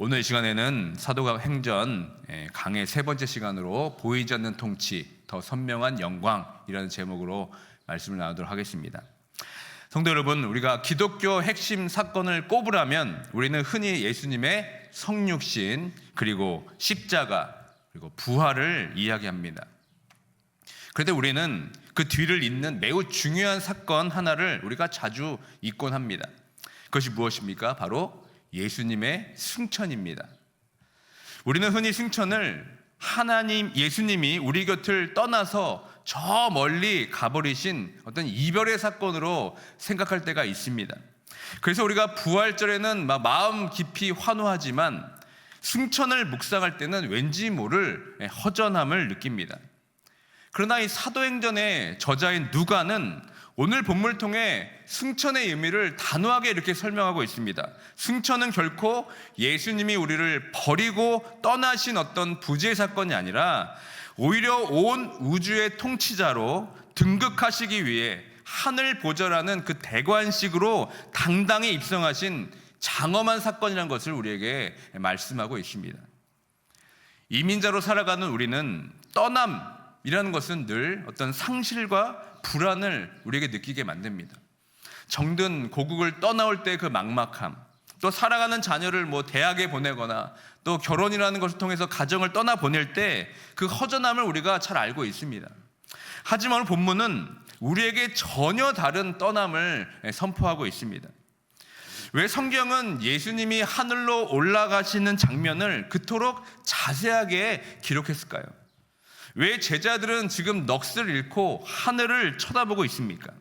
오늘 이 시간에는 사도가 행전 강의 세 번째 시간으로 보이지 않는 통치, 더 선명한 영광이라는 제목으로 말씀을 나누도록 하겠습니다. 성도 여러분, 우리가 기독교 핵심 사건을 꼽으라면 우리는 흔히 예수님의 성육신, 그리고 십자가, 그리고 부활을 이야기합니다. 그런데 우리는 그 뒤를 잇는 매우 중요한 사건 하나를 우리가 자주 잊곤 합니다. 그것이 무엇입니까? 바로 예수님의 승천입니다. 우리는 흔히 승천을 예수님이 우리 곁을 떠나서 저 멀리 가버리신 어떤 이별의 사건으로 생각할 때가 있습니다. 그래서 우리가 부활절에는 마음 깊이 환호하지만 승천을 묵상할 때는 왠지 모를 허전함을 느낍니다. 그러나 이 사도행전의 저자인 누가는 오늘 본문을 통해 승천의 의미를 단호하게 이렇게 설명하고 있습니다. 승천은 결코 예수님이 우리를 버리고 떠나신 어떤 부재 사건이 아니라 오히려 온 우주의 통치자로 등극하시기 위해 하늘 보좌라는 그 대관식으로 당당히 입성하신 장엄한 사건이라는 것을 우리에게 말씀하고 있습니다. 이민자로 살아가는 우리는 떠남이라는 것은 늘 어떤 상실과 불안을 우리에게 느끼게 만듭니다. 정든 고국을 떠나올 때 그 막막함, 또 사랑하는 자녀를 대학에 보내거나 또 결혼이라는 것을 통해서 가정을 떠나 보낼 때 그 허전함을 우리가 잘 알고 있습니다. 하지만 오늘 본문은 우리에게 전혀 다른 떠남을 선포하고 있습니다. 왜 성경은 예수님이 하늘로 올라가시는 장면을 그토록 자세하게 기록했을까요? 왜 제자들은 지금 넋을 잃고 하늘을 쳐다보고 있습니까?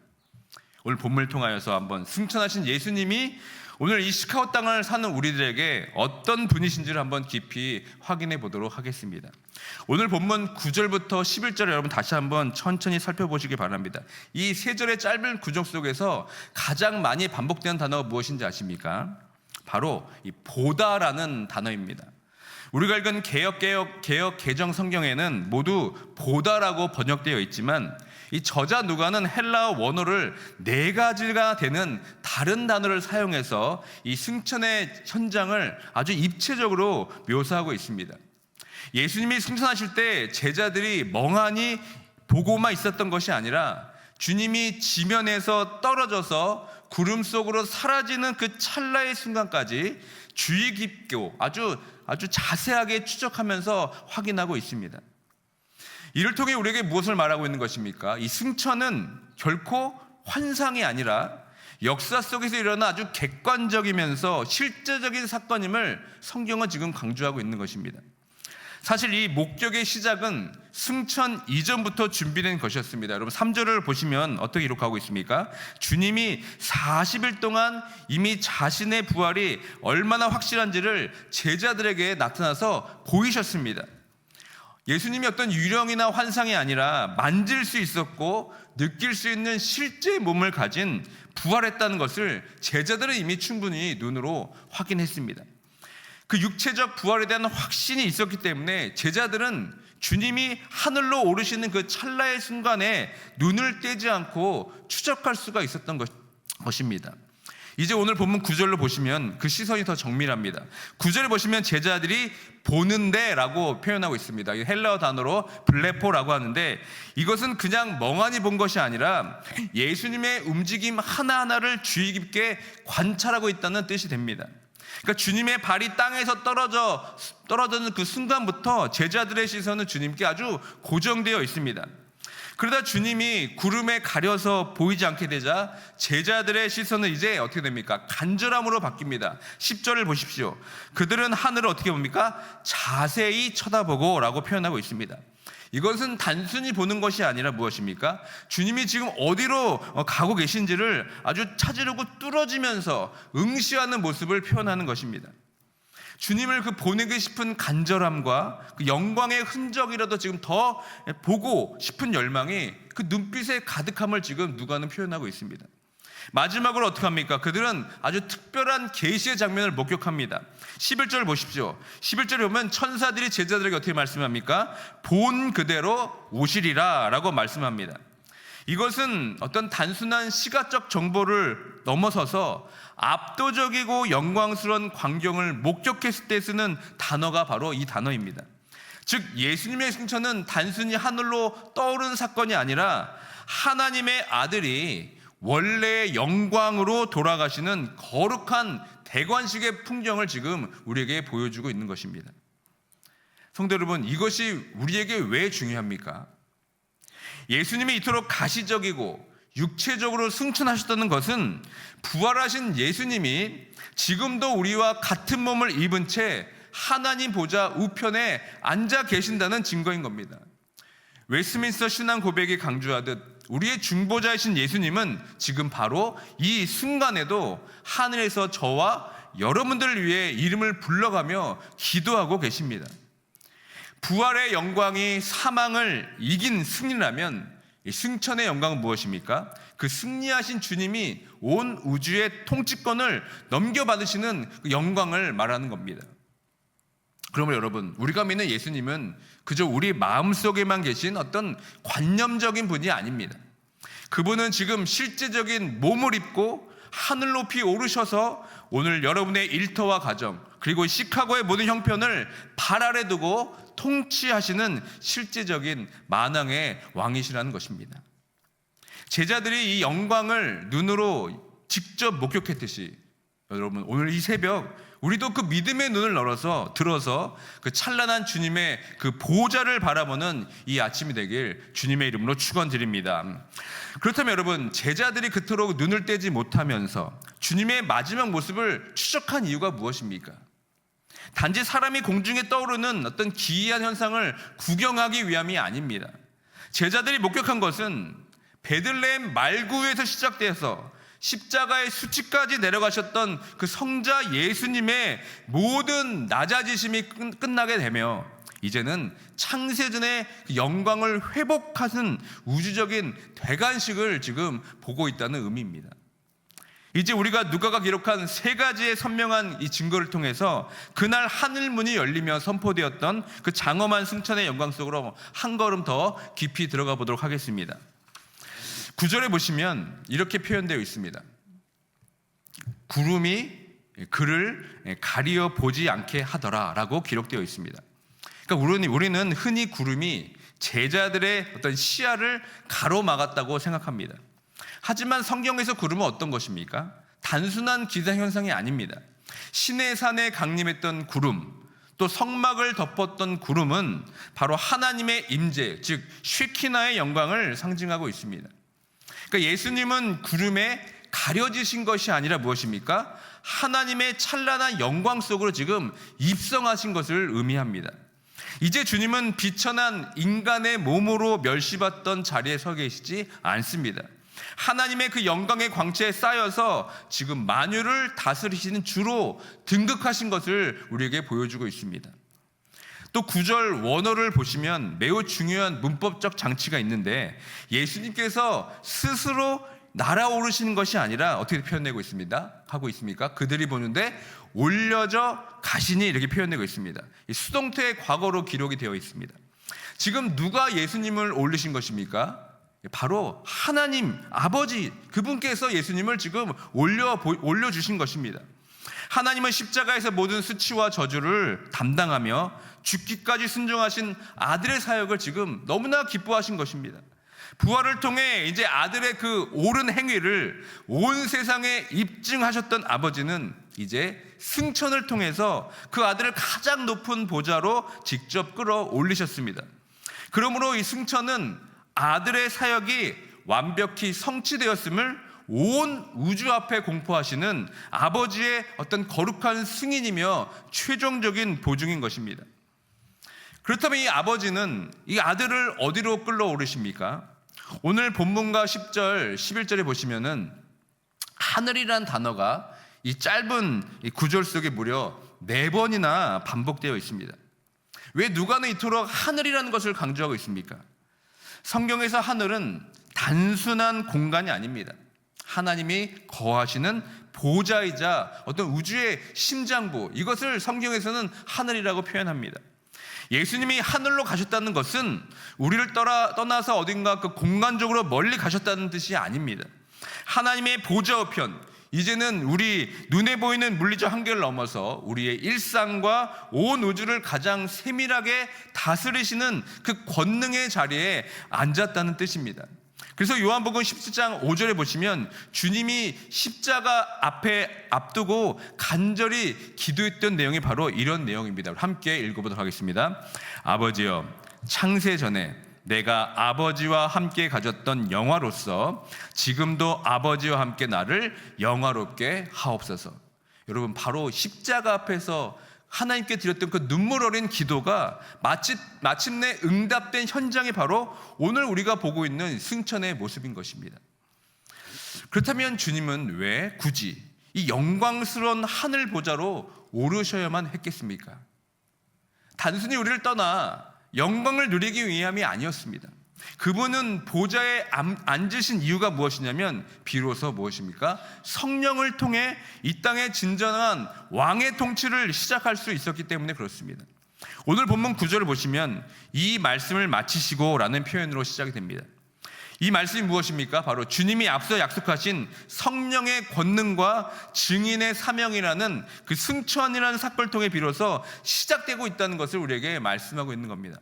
오늘 본문을 통하여서 한번 승천하신 예수님이 오늘 이 시카고 땅을 사는 우리들에게 어떤 분이신지를 한번 깊이 확인해 보도록 하겠습니다. 오늘 본문 9절부터 11절 여러분 다시 한번 천천히 살펴보시기 바랍니다. 이 세 절의 짧은 구절 속에서 가장 많이 반복되는 단어가 무엇인지 아십니까? 바로 이 보다라는 단어입니다. 우리가 읽은 개역 개정 성경에는 모두 보다라고 번역되어 있지만 이 저자 누가는 헬라어 원어를 네 가지가 되는 다른 단어를 사용해서 이 승천의 현장을 아주 입체적으로 묘사하고 있습니다. 예수님이 승천하실 때 제자들이 멍하니 보고만 있었던 것이 아니라 주님이 지면에서 떨어져서 구름 속으로 사라지는 그 찰나의 순간까지 주의 깊게 아주 자세하게 추적하면서 확인하고 있습니다. 이를 통해 우리에게 무엇을 말하고 있는 것입니까? 이 승천은 결코 환상이 아니라 역사 속에서 일어난 아주 객관적이면서 실제적인 사건임을 성경은 지금 강조하고 있는 것입니다. 사실 이 목적의 시작은 승천 이전부터 준비된 것이었습니다. 여러분 3절을 보시면 어떻게 기록하고 있습니까? 주님이 40일 동안 이미 자신의 부활이 얼마나 확실한지를 제자들에게 나타나서 보이셨습니다. 예수님이 어떤 유령이나 환상이 아니라 만질 수 있었고 느낄 수 있는 실제 몸을 가진 부활했다는 것을 제자들은 이미 충분히 눈으로 확인했습니다. 그 육체적 부활에 대한 확신이 있었기 때문에 제자들은 주님이 하늘로 오르시는 그 찰나의 순간에 눈을 떼지 않고 추적할 수가 있었던 것입니다. 이제 오늘 본문 9절로 보시면 그 시선이 더 정밀합니다. 9절에 보시면 제자들이 보는데 라고 표현하고 있습니다. 헬라어 단어로 블레포라고 하는데 이것은 그냥 멍하니 본 것이 아니라 예수님의 움직임 하나하나를 주의 깊게 관찰하고 있다는 뜻이 됩니다. 그러니까 주님의 발이 땅에서 떨어지는 그 순간부터 제자들의 시선은 주님께 아주 고정되어 있습니다. 그러다 주님이 구름에 가려서 보이지 않게 되자 제자들의 시선은 이제 어떻게 됩니까? 간절함으로 바뀝니다. 10절을 보십시오. 그들은 하늘을 어떻게 봅니까? 자세히 쳐다보고 라고 표현하고 있습니다. 이것은 단순히 보는 것이 아니라 무엇입니까? 주님이 지금 어디로 가고 계신지를 아주 찾으려고 뚫어지면서 응시하는 모습을 표현하는 것입니다. 주님을 그 보내고 싶은 간절함과 그 영광의 흔적이라도 지금 더 보고 싶은 열망이 그 눈빛의 가득함을 지금 누가는 표현하고 있습니다. 마지막으로 어떻게 합니까? 그들은 아주 특별한 계시의 장면을 목격합니다. 11절 보십시오. 11절에 보면 천사들이 제자들에게 어떻게 말씀합니까? 본 그대로 오시리라 라고 말씀합니다. 이것은 어떤 단순한 시각적 정보를 넘어서서 압도적이고 영광스러운 광경을 목격했을 때 쓰는 단어가 바로 이 단어입니다. 즉 예수님의 승천은 단순히 하늘로 떠오르는 사건이 아니라 하나님의 아들이 원래의 영광으로 돌아가시는 거룩한 대관식의 풍경을 지금 우리에게 보여주고 있는 것입니다. 성도 여러분, 이것이 우리에게 왜 중요합니까? 예수님이 이토록 가시적이고 육체적으로 승천하셨다는 것은 부활하신 예수님이 지금도 우리와 같은 몸을 입은 채 하나님 보좌 우편에 앉아 계신다는 증거인 겁니다. 웨스트민스터 신앙 고백이 강조하듯 우리의 중보자이신 예수님은 지금 바로 이 순간에도 하늘에서 저와 여러분들을 위해 이름을 불러가며 기도하고 계십니다. 부활의 영광이 사망을 이긴 승리라면 이 승천의 영광은 무엇입니까? 그 승리하신 주님이 온 우주의 통치권을 넘겨받으시는 그 영광을 말하는 겁니다. 그러면 여러분, 우리가 믿는 예수님은 그저 우리 마음속에만 계신 어떤 관념적인 분이 아닙니다. 그분은 지금 실제적인 몸을 입고 하늘 높이 오르셔서 오늘 여러분의 일터와 가정 그리고 시카고의 모든 형편을 발 아래 두고 통치하시는 실제적인 만왕의 왕이시라는 것입니다. 제자들이 이 영광을 눈으로 직접 목격했듯이 여러분, 오늘 이 새벽 우리도 그 믿음의 눈을 들어서 그 찬란한 주님의 그 보좌를 바라보는 이 아침이 되길 주님의 이름으로 축원드립니다. 그렇다면 여러분, 제자들이 그토록 눈을 떼지 못하면서 주님의 마지막 모습을 추적한 이유가 무엇입니까? 단지 사람이 공중에 떠오르는 어떤 기이한 현상을 구경하기 위함이 아닙니다. 제자들이 목격한 것은 베들레헴 말구에서 시작돼서 십자가의 수치까지 내려가셨던 그 성자 예수님의 모든 낮아지심이 끝나게 되며 이제는 창세전의 영광을 회복하는 우주적인 대관식을 지금 보고 있다는 의미입니다. 이제 우리가 누가가 기록한 세 가지의 선명한 이 증거를 통해서 그날 하늘문이 열리며 선포되었던 그 장엄한 승천의 영광 속으로 한 걸음 더 깊이 들어가 보도록 하겠습니다. 9절에 보시면 이렇게 표현되어 있습니다. 구름이 그를 가리어 보지 않게 하더라 라고 기록되어 있습니다. 그러니까 우리는 흔히 구름이 제자들의 어떤 시야를 가로막았다고 생각합니다. 하지만 성경에서 구름은 어떤 것입니까? 단순한 기상현상이 아닙니다. 시내산에 강림했던 구름, 또 성막을 덮었던 구름은 바로 하나님의 임재, 즉 쉐키나의 영광을 상징하고 있습니다. 그러니까 예수님은 구름에 가려지신 것이 아니라 무엇입니까? 하나님의 찬란한 영광 속으로 지금 입성하신 것을 의미합니다. 이제 주님은 비천한 인간의 몸으로 멸시받던 자리에 서 계시지 않습니다. 하나님의 그 영광의 광채에 쌓여서 지금 만유를 다스리시는 주로 등극하신 것을 우리에게 보여주고 있습니다. 또 9절 원어를 보시면 매우 중요한 문법적 장치가 있는데 예수님께서 스스로 날아오르시는 것이 아니라 어떻게 하고 있습니까? 그들이 보는데 올려져 가시니 이렇게 표현되고 있습니다. 이 수동태의 과거로 기록이 되어 있습니다. 지금 누가 예수님을 올리신 것입니까? 바로 하나님 아버지 그분께서 예수님을 지금 올려주신 것입니다. 하나님은 십자가에서 모든 수치와 저주를 담당하며 죽기까지 순종하신 아들의 사역을 지금 너무나 기뻐하신 것입니다. 부활을 통해 이제 아들의 그 옳은 행위를 온 세상에 입증하셨던 아버지는 이제 승천을 통해서 그 아들을 가장 높은 보좌로 직접 끌어올리셨습니다. 그러므로 이 승천은 아들의 사역이 완벽히 성취되었음을 온 우주 앞에 공포하시는 아버지의 어떤 거룩한 승인이며 최종적인 보증인 것입니다. 그렇다면 이 아버지는 이 아들을 어디로 끌어오르십니까? 오늘 본문과 10절, 11절에 보시면은 하늘이란 단어가 이 짧은 이 구절 속에 무려 4번이나 반복되어 있습니다. 왜 누가는 이토록 하늘이라는 것을 강조하고 있습니까? 성경에서 하늘은 단순한 공간이 아닙니다. 하나님이 거하시는 보좌이자 어떤 우주의 심장부, 이것을 성경에서는 하늘이라고 표현합니다. 예수님이 하늘로 가셨다는 것은 우리를 떠나서 어딘가 그 공간적으로 멀리 가셨다는 뜻이 아닙니다. 하나님의 보좌 우편, 이제는 우리 눈에 보이는 물리적 한계를 넘어서 우리의 일상과 온 우주를 가장 세밀하게 다스리시는 그 권능의 자리에 앉았다는 뜻입니다. 그래서 요한복음 17장 5절에 보시면 주님이 십자가 앞에 앞두고 간절히 기도했던 내용이 바로 이런 내용입니다. 함께 읽어보도록 하겠습니다. 아버지여, 창세 전에 내가 아버지와 함께 가졌던 영화로서 지금도 아버지와 함께 나를 영화롭게 하옵소서. 여러분, 바로 십자가 앞에서 하나님께 드렸던 그 눈물 어린 기도가 마침내 응답된 현장이 바로 오늘 우리가 보고 있는 승천의 모습인 것입니다. 그렇다면 주님은 왜 굳이 이 영광스러운 하늘 보좌로 오르셔야만 했겠습니까? 단순히 우리를 떠나 영광을 누리기 위함이 아니었습니다. 그분은 보좌에 앉으신 이유가 무엇이냐면 비로소 무엇입니까? 성령을 통해 이 땅의 진정한 왕의 통치를 시작할 수 있었기 때문에 그렇습니다. 오늘 본문 9절을 보시면 이 말씀을 마치시고 라는 표현으로 시작이 됩니다. 이 말씀이 무엇입니까? 바로 주님이 앞서 약속하신 성령의 권능과 증인의 사명이라는 그 승천이라는 사건을 통해 비로소 시작되고 있다는 것을 우리에게 말씀하고 있는 겁니다.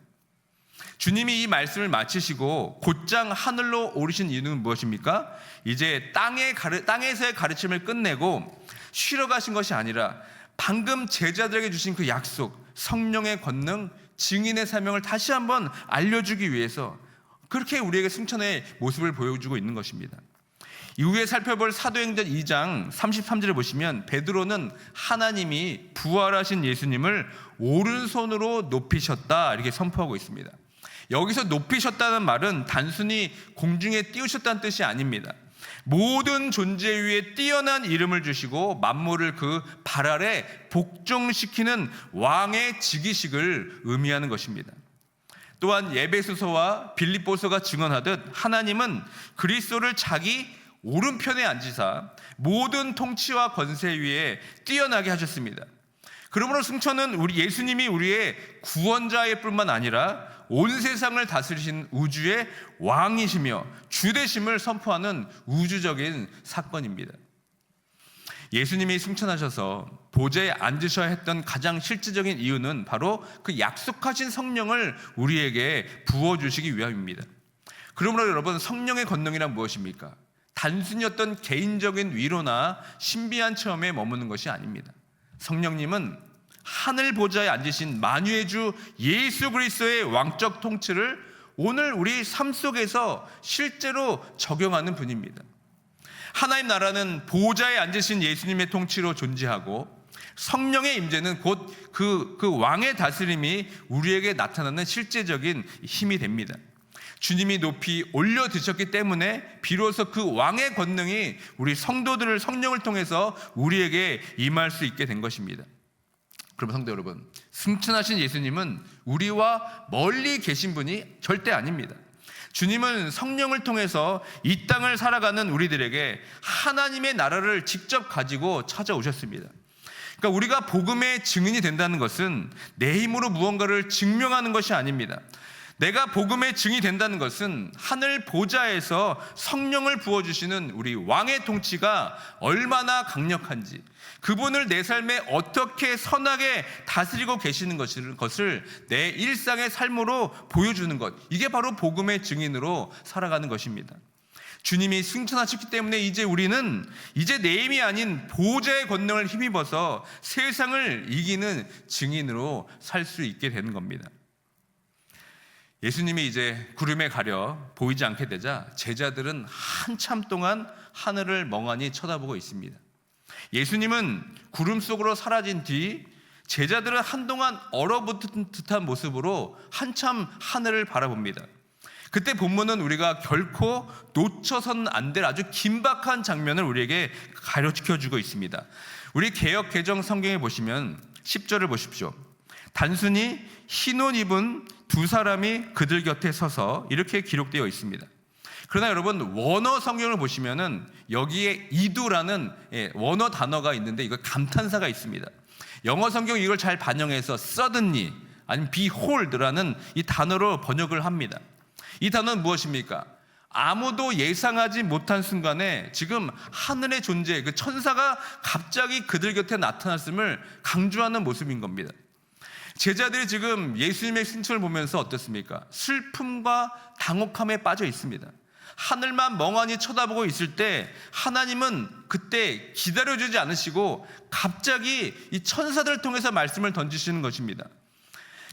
주님이 이 말씀을 마치시고 곧장 하늘로 오르신 이유는 무엇입니까? 이제 땅에서의 가르침을 끝내고 쉬러 가신 것이 아니라 방금 제자들에게 주신 그 약속, 성령의 권능, 증인의 사명을 다시 한번 알려주기 위해서 그렇게 우리에게 승천의 모습을 보여주고 있는 것입니다. 이후에 살펴볼 사도행전 2장 33절을 보시면 베드로는 하나님이 부활하신 예수님을 오른손으로 높이셨다 이렇게 선포하고 있습니다. 여기서 높이셨다는 말은 단순히 공중에 띄우셨다는 뜻이 아닙니다. 모든 존재 위에 뛰어난 이름을 주시고 만물을 그 발 아래 복종시키는 왕의 즉위식을 의미하는 것입니다. 또한 에베소서와 빌립보서가 증언하듯 하나님은 그리스도를 자기 오른편에 앉으사 모든 통치와 권세 위에 뛰어나게 하셨습니다. 그러므로 승천은 우리 예수님이 우리의 구원자일 뿐만 아니라 온 세상을 다스리신 우주의 왕이시며 주되심을 선포하는 우주적인 사건입니다. 예수님이 승천하셔서 보좌에 앉으셔야 했던 가장 실질적인 이유는 바로 그 약속하신 성령을 우리에게 부어주시기 위함입니다. 그러므로 여러분, 성령의 권능이란 무엇입니까? 단순히 어떤 개인적인 위로나 신비한 체험에 머무는 것이 아닙니다. 성령님은 하늘 보좌에 앉으신 만유의 주 예수 그리스도의 왕적 통치를 오늘 우리 삶 속에서 실제로 적용하는 분입니다. 하나님 나라는 보좌에 앉으신 예수님의 통치로 존재하고 성령의 임재는 곧 그 왕의 다스림이 우리에게 나타나는 실제적인 힘이 됩니다. 주님이 높이 올려 드셨기 때문에 비로소 그 왕의 권능이 우리 성도들을 성령을 통해서 우리에게 임할 수 있게 된 것입니다. 그럼 성도 여러분, 승천하신 예수님은 우리와 멀리 계신 분이 절대 아닙니다. 주님은 성령을 통해서 이 땅을 살아가는 우리들에게 하나님의 나라를 직접 가지고 찾아오셨습니다. 그러니까 우리가 복음의 증인이 된다는 것은 내 힘으로 무언가를 증명하는 것이 아닙니다. 내가 복음의 증인이 된다는 것은 하늘 보좌에서 성령을 부어주시는 우리 왕의 통치가 얼마나 강력한지, 그분을 내 삶에 어떻게 선하게 다스리고 계시는 것을 내 일상의 삶으로 보여주는 것, 이게 바로 복음의 증인으로 살아가는 것입니다. 주님이 승천하셨기 때문에 이제 우리는 이제 내 힘이 아닌 보좌의 권능을 힘입어서 세상을 이기는 증인으로 살 수 있게 되는 겁니다. 예수님이 이제 구름에 가려 보이지 않게 되자 제자들은 한참 동안 하늘을 멍하니 쳐다보고 있습니다. 예수님은 구름 속으로 사라진 뒤 제자들은 한동안 얼어붙은 듯한 모습으로 한참 하늘을 바라봅니다. 그때 본문은 우리가 결코 놓쳐서는 안 될 아주 긴박한 장면을 우리에게 가르쳐주고 있습니다. 우리 개역 개정 성경에 보시면 10절을 보십시오. 단순히 흰 옷 입은 두 사람이 그들 곁에 서서 이렇게 기록되어 있습니다. 그러나 여러분, 원어 성경을 보시면은 여기에 이두라는 원어 단어가 있는데 이거 감탄사가 있습니다. 영어 성경 이걸 잘 반영해서 suddenly, 아니면 behold라는 이 단어로 번역을 합니다. 이 단어는 무엇입니까? 아무도 예상하지 못한 순간에 지금 하늘의 존재, 그 천사가 갑자기 그들 곁에 나타났음을 강조하는 모습인 겁니다. 제자들이 지금 예수님의 승천을 보면서 어떻습니까? 슬픔과 당혹함에 빠져 있습니다. 하늘만 멍하니 쳐다보고 있을 때 하나님은 그때 기다려주지 않으시고 갑자기 이 천사들을 통해서 말씀을 던지시는 것입니다.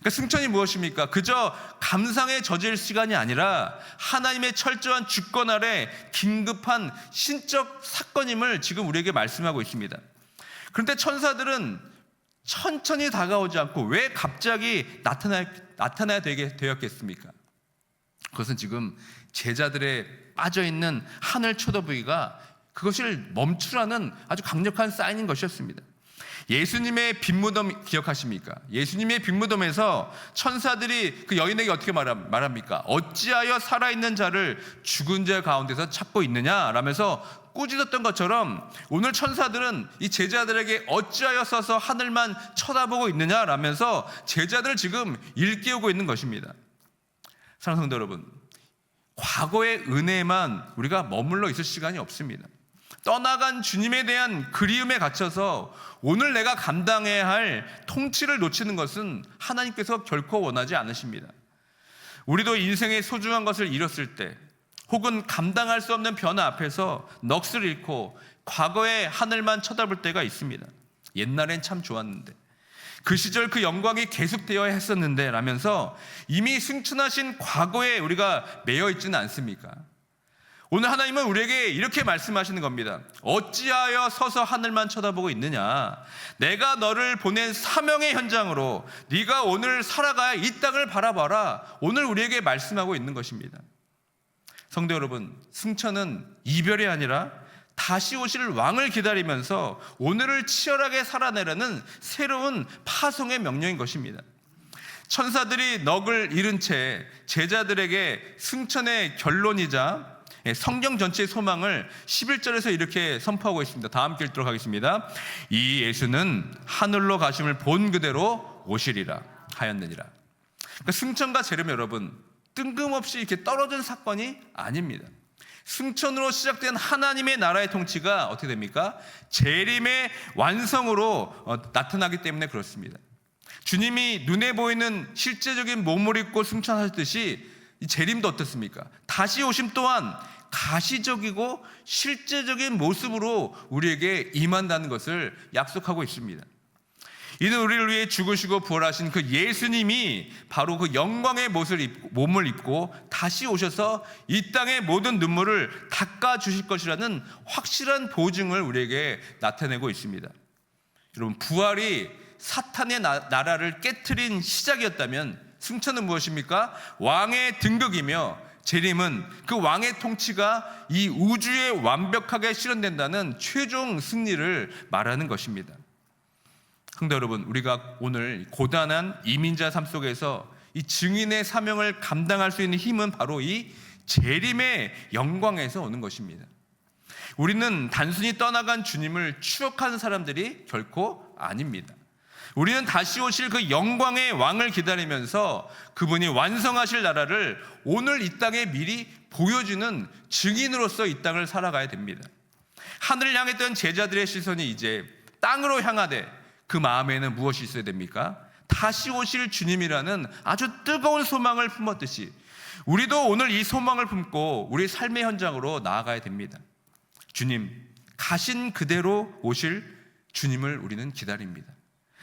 그러니까 승천이 무엇입니까? 그저 감상에 젖을 시간이 아니라 하나님의 철저한 주권 아래 긴급한 신적 사건임을 지금 우리에게 말씀하고 있습니다. 그런데 천사들은 천천히 다가오지 않고 왜 갑자기 나타나야 되었겠습니까? 그것은 지금 제자들의 빠져있는 하늘 쳐다보기가 그것을 멈추라는 아주 강력한 사인인 것이었습니다. 예수님의 빈무덤 기억하십니까? 예수님의 빈무덤에서 천사들이 그 여인에게 어떻게 말합니까? 어찌하여 살아있는 자를 죽은 자 가운데서 찾고 있느냐? 라면서 꾸짖었던 것처럼 오늘 천사들은 이 제자들에게 어찌하여 서서 하늘만 쳐다보고 있느냐? 라면서 제자들을 지금 일깨우고 있는 것입니다. 사랑하는 성도 여러분, 과거의 은혜에만 우리가 머물러 있을 시간이 없습니다. 떠나간 주님에 대한 그리움에 갇혀서 오늘 내가 감당해야 할 통치를 놓치는 것은 하나님께서 결코 원하지 않으십니다. 우리도 인생의 소중한 것을 잃었을 때 혹은 감당할 수 없는 변화 앞에서 넋을 잃고 과거의 하늘만 쳐다볼 때가 있습니다. 옛날엔 참 좋았는데, 그 시절 그 영광이 계속되어야 했었는데 라면서 이미 승천하신 과거에 우리가 매여 있지는 않습니까? 오늘 하나님은 우리에게 이렇게 말씀하시는 겁니다. 어찌하여 서서 하늘만 쳐다보고 있느냐? 내가 너를 보낸 사명의 현장으로 네가 오늘 살아가야 이 땅을 바라봐라. 오늘 우리에게 말씀하고 있는 것입니다. 성도 여러분, 승천은 이별이 아니라 다시 오실 왕을 기다리면서 오늘을 치열하게 살아내라는 새로운 파송의 명령인 것입니다. 천사들이 넋을 잃은 채 제자들에게 승천의 결론이자 성경 전체의 소망을 11절에서 이렇게 선포하고 있습니다. 다 함께 읽도록 하겠습니다. 이 예수는 하늘로 가심을 본 그대로 오시리라 하였느니라. 그러니까 승천과 재림, 여러분, 뜬금없이 이렇게 떨어진 사건이 아닙니다. 승천으로 시작된 하나님의 나라의 통치가 어떻게 됩니까? 재림의 완성으로 나타나기 때문에 그렇습니다. 주님이 눈에 보이는 실제적인 몸을 입고 승천하셨듯이 이 재림도 어떻습니까? 다시 오심 또한 가시적이고 실제적인 모습으로 우리에게 임한다는 것을 약속하고 있습니다. 이는 우리를 위해 죽으시고 부활하신 그 예수님이 바로 그 영광의 몸을 입고 다시 오셔서 이 땅의 모든 눈물을 닦아주실 것이라는 확실한 보증을 우리에게 나타내고 있습니다. 여러분, 부활이 사탄의 나라를 깨트린 시작이었다면 승천은 무엇입니까? 왕의 등극이며 재림은 그 왕의 통치가 이 우주에 완벽하게 실현된다는 최종 승리를 말하는 것입니다. 성도 여러분, 우리가 오늘 고단한 이민자 삶 속에서 이 증인의 사명을 감당할 수 있는 힘은 바로 이 재림의 영광에서 오는 것입니다. 우리는 단순히 떠나간 주님을 추억하는 사람들이 결코 아닙니다. 우리는 다시 오실 그 영광의 왕을 기다리면서 그분이 완성하실 나라를 오늘 이 땅에 미리 보여주는 증인으로서 이 땅을 살아가야 됩니다. 하늘을 향했던 제자들의 시선이 이제 땅으로 향하되 그 마음에는 무엇이 있어야 됩니까? 다시 오실 주님이라는 아주 뜨거운 소망을 품었듯이 우리도 오늘 이 소망을 품고 우리 삶의 현장으로 나아가야 됩니다. 주님, 가신 그대로 오실 주님을 우리는 기다립니다.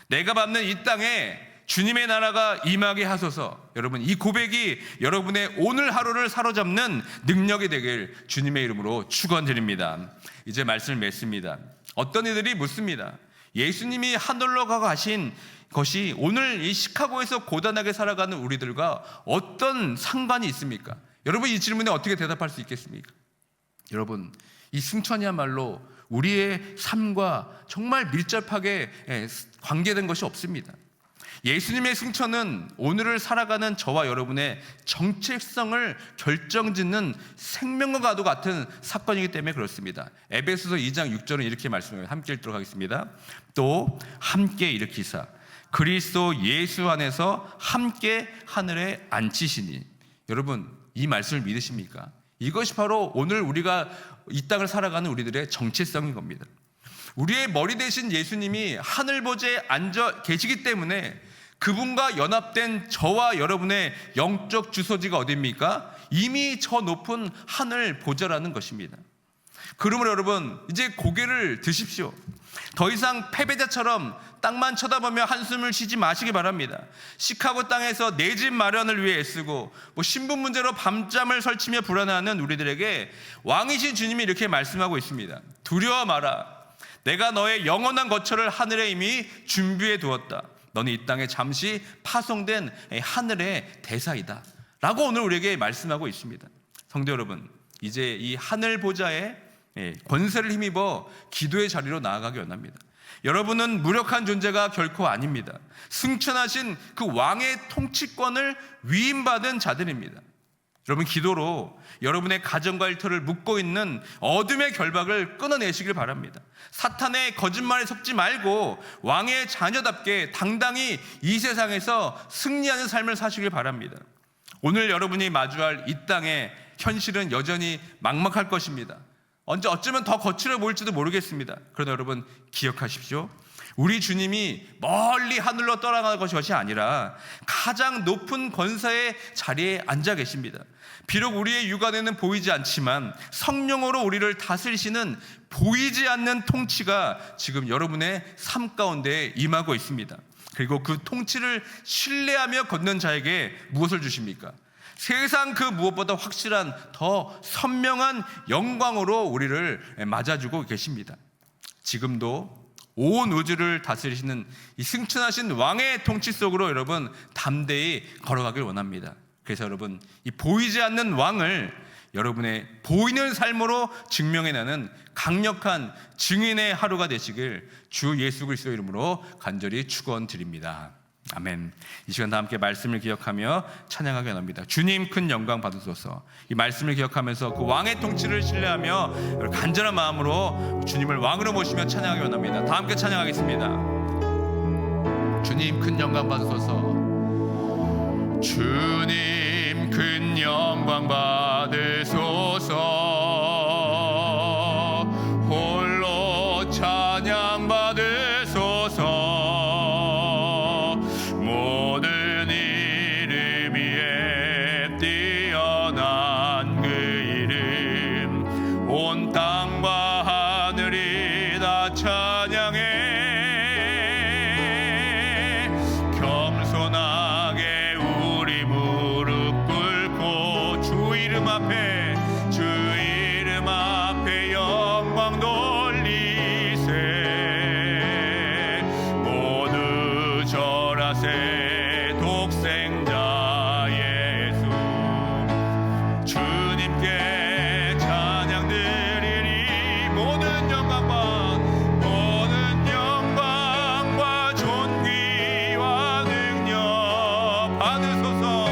내가 밟는 이 땅에 주님의 나라가 임하게 하소서. 여러분, 이 고백이 여러분의 오늘 하루를 사로잡는 능력이 되길 주님의 이름으로 축원드립니다. 이제 말씀을 맺습니다. 어떤 이들이 묻습니다. 예수님이 하늘로 가신 것이 오늘 이 시카고에서 고단하게 살아가는 우리들과 어떤 상관이 있습니까? 여러분, 이 질문에 어떻게 대답할 수 있겠습니까? 여러분, 이 승천이야말로 우리의 삶과 정말 밀접하게 관계된 것이 없습니다. 예수님의 승천은 오늘을 살아가는 저와 여러분의 정체성을 결정짓는 생명과도 같은 사건이기 때문에 그렇습니다. 에베소서 2장 6절은 이렇게 말씀합니다. 함께 읽도록 하겠습니다. 또 함께 일으키사 그리스도 예수 안에서 함께 하늘에 앉히시니. 여러분, 이 말씀을 믿으십니까? 이것이 바로 오늘 우리가 이 땅을 살아가는 우리들의 정체성인 겁니다. 우리의 머리 대신 예수님이 하늘 보좌에 앉아 계시기 때문에 그분과 연합된 저와 여러분의 영적 주소지가 어디입니까? 이미 저 높은 하늘 보좌라는 것입니다. 그러므로 여러분, 이제 고개를 드십시오. 더 이상 패배자처럼 땅만 쳐다보며 한숨을 쉬지 마시기 바랍니다. 시카고 땅에서 내 집 마련을 위해 애쓰고 신분 문제로 밤잠을 설치며 불안해하는 우리들에게 왕이신 주님이 이렇게 말씀하고 있습니다. 두려워 마라. 내가 너의 영원한 거처를 하늘에 이미 준비해 두었다. 너는 이 땅에 잠시 파송된 하늘의 대사이다 라고 오늘 우리에게 말씀하고 있습니다. 성도 여러분, 이제 이 하늘 보좌에 권세를 힘입어 기도의 자리로 나아가기 원합니다. 여러분은 무력한 존재가 결코 아닙니다. 승천하신 그 왕의 통치권을 위임받은 자들입니다. 여러분, 기도로 여러분의 가정과 일터를 묶고 있는 어둠의 결박을 끊어내시길 바랍니다. 사탄의 거짓말에 속지 말고 왕의 자녀답게 당당히 이 세상에서 승리하는 삶을 사시길 바랍니다. 오늘 여러분이 마주할 이 땅의 현실은 여전히 막막할 것입니다. 어쩌면 더 거칠어 보일지도 모르겠습니다. 그러나 여러분, 기억하십시오. 우리 주님이 멀리 하늘로 떠나가는 것이 아니라 가장 높은 권세의 자리에 앉아 계십니다. 비록 우리의 육안에는 보이지 않지만 성령으로 우리를 다스리시는 보이지 않는 통치가 지금 여러분의 삶 가운데 임하고 있습니다. 그리고 그 통치를 신뢰하며 걷는 자에게 무엇을 주십니까? 세상 그 무엇보다 확실한 더 선명한 영광으로 우리를 맞아주고 계십니다. 지금도 온 우주를 다스리시는 이 승천하신 왕의 통치 속으로 여러분 담대히 걸어가길 원합니다. 그래서 여러분, 이 보이지 않는 왕을 여러분의 보이는 삶으로 증명해내는 강력한 증인의 하루가 되시길 주 예수 그리스도 이름으로 간절히 축원드립니다. 아멘. 이 시간 다 함께 말씀을 기억하며 찬양하기 원합니다. 주님 큰 영광 받으소서. 이 말씀을 기억하면서 그 왕의 통치를 신뢰하며 간절한 마음으로 주님을 왕으로 모시며 찬양하기 원합니다. 다 함께 찬양하겠습니다. 주님 큰 영광 받으소서. 주님 큰 영광 받으소서. 홀로 찬양 받으소서. 모든 이름 위에 뛰어난 그 이름, 온 땅과 하늘이 다 찬양해. 겸손하게 우리 무릎 꿇고 주 이름 앞에 영광 돌리세. 모두 절하세. 독생자 예수 주님께 찬양 드리리. 모든 영광과 존귀와 능력 받으소서.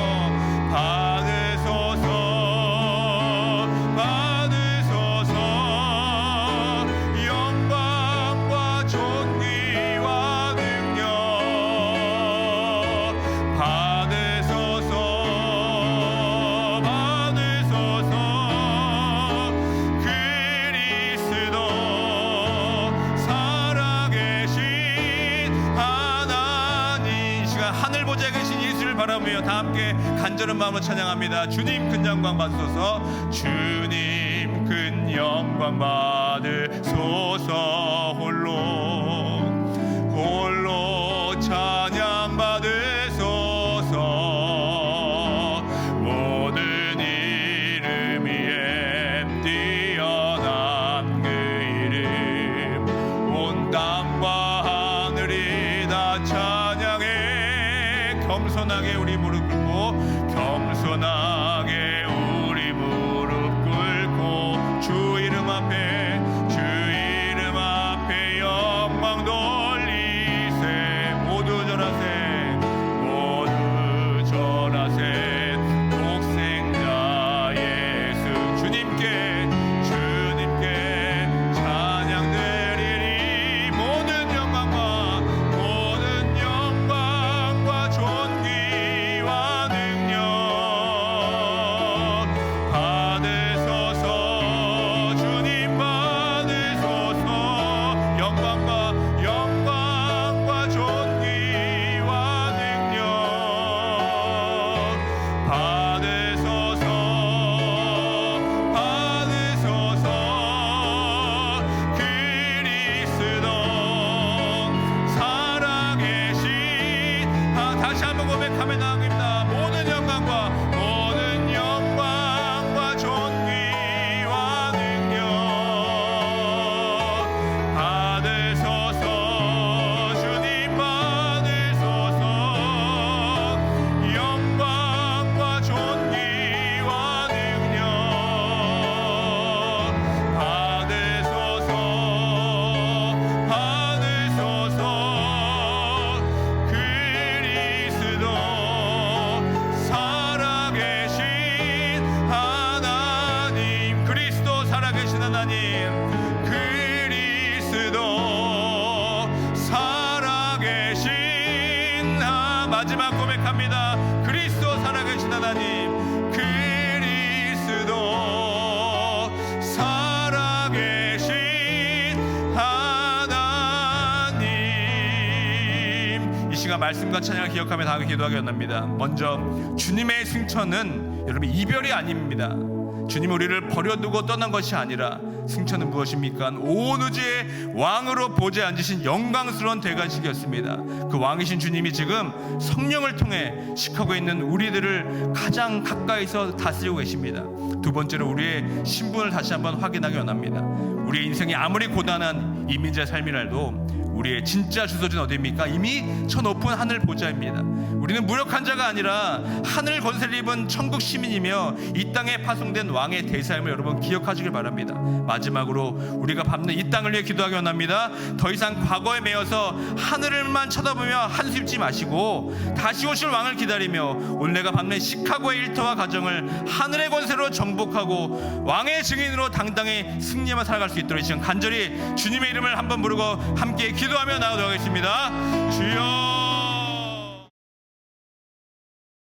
영광과 존귀와 능력 받으소서. 그리스도 살아계신 하나님, 시간 하늘 보좌에 계신 예수를 바라보며 다 함께 간절한 마음으로 찬양합니다. 주님 큰 영광 받으소서. 주님 큰 영광 받으소서. 홀로 찬양 받으소서. 모든 이름 위에 뛰어난 그 이름, 온 땅과 하늘이 다 찬양해. 겸손하게 우리 무릎 꿇고, 겸손하게 우리 무릎 꿇고 주 이름 앞에 영광 돌리세. 모두 절하세. 독생자 예수 주님께 찬양 드리리. 모든 영광과 마지막 고백합니다. 그리스도 살아계신 하나님, 그리스도 살아계신 하나님. 이 시간 말씀과 찬양을 기억하며 다음에 기도하기 원합니다. 먼저 주님의 승천은 여러분 이별이 아닙니다. 주님 우리를 버려두고 떠난 것이 아니라 승천은 무엇입니까? 온 우주의 왕으로 보좌에 앉으신 영광스러운 대관식이었습니다. 그 왕이신 주님이 지금 성령을 통해 시카고에 있는 우리들을 가장 가까이서 다스리고 계십니다. 두 번째로 우리의 신분을 다시 한번 확인하기 원합니다. 우리의 인생이 아무리 고단한 이민자의 삶이라도 우리의 진짜 주소지는 어디입니까? 이미 저 높은 하늘 보좌입니다. 우리는 무력한 자가 아니라 하늘 권세를 입은 천국 시민이며 이 땅에 파송된 왕의 대사임을 여러분 기억하시길 바랍니다. 마지막으로 우리가 밟는 이 땅을 위해 기도하기 원합니다. 더 이상 과거에 매여서 하늘을만 쳐다보며 한숨 쉬지 마시고 다시 오실 왕을 기다리며 오늘 내가 밟는 시카고의 일터와 가정을 하늘의 권세로 정복하고 왕의 증인으로 당당히 승리하며 살아갈 수 있도록 이 시간 간절히 주님의 이름을 한번 부르고 함께 기도하며 나아가겠습니다. 주여